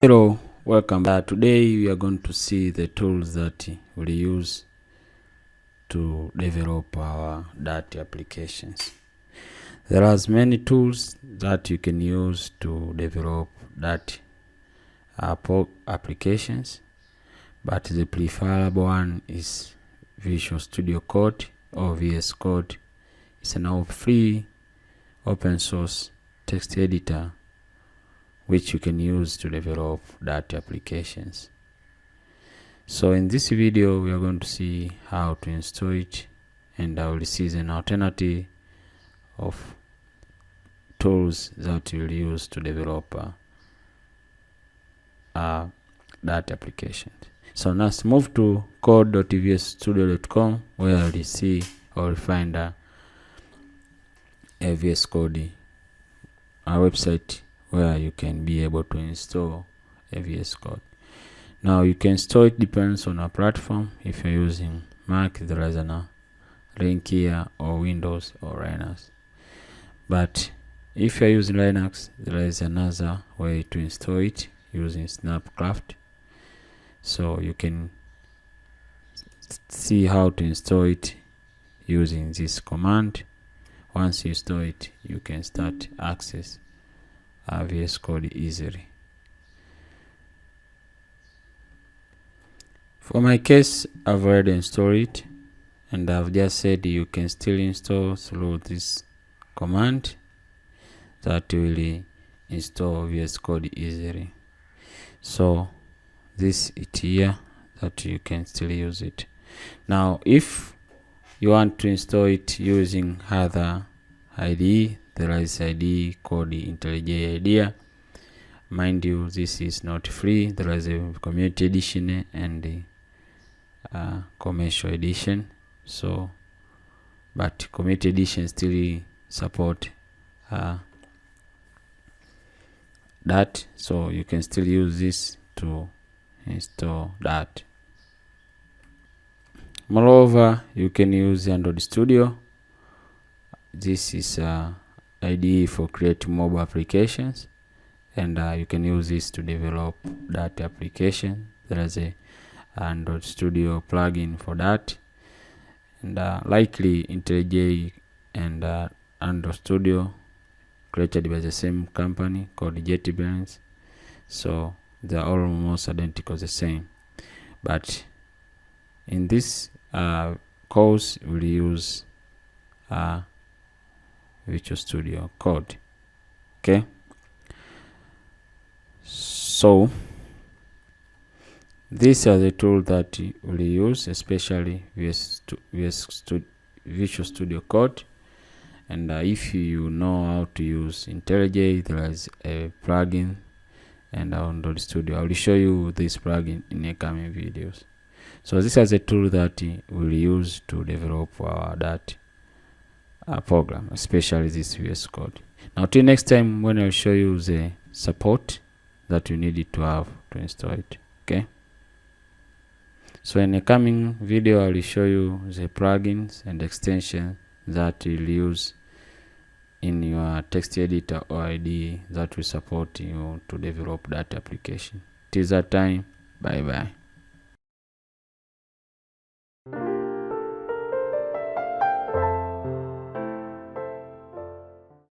Hello, welcome. Today we are going to see the tools that we'll use to develop our Dart applications. There are many tools that you can use to develop Dart applications, but the preferable one is Visual Studio Code or VS Code. It's an free open source text editor which you can use to develop Dart applications. So in this video we are going to see how to install it, and I will see an alternative of tools that you'll use to develop Dart applications. So now let's move to code.vsstudio.com, where you'll see or find a VS Code, a website where you can be able to install a VS Code. Now you can install it, depends on a platform. If you're using Mac, there is a link here, or Windows or Linux. But if you're using Linux, there is another way to install it using Snapcraft. So you can see how to install it using this command. Once you install it, you can start access VS Code easily. For my case, I've already installed it, and I've just said you can still install through this command that will install VS Code easily. So this is here that you can still use it. Now if you want to install it using other IDE, there is IDE called IntelliJ IDEA. Mind you, this is not free. There is a community edition and a commercial edition. So, but community edition still support that, so you can still use this to install that. Moreover, you can use Android Studio. This is IDE for creating mobile applications, and you can use this to develop that application. There is a Android Studio plugin for that, and likely IntelliJ and Android Studio created by the same company called JetBrains, so they are almost identical, the same. But in this course we'll use Visual Studio Code. Okay, so these are the tools that we'll use, especially Visual Studio Code. And if you know how to use IntelliJ, there is a plugin, and Android Studio. I will show you this plugin in the coming videos. So this is a tool that we'll use to develop our Dart program, especially this VS Code. Now till next time, when I'll show you the support that you need to have to install it. Okay, so in the coming video I will show you the plugins and extensions that you'll use in your text editor or IDE that will support you to develop that application. Till that time, bye bye.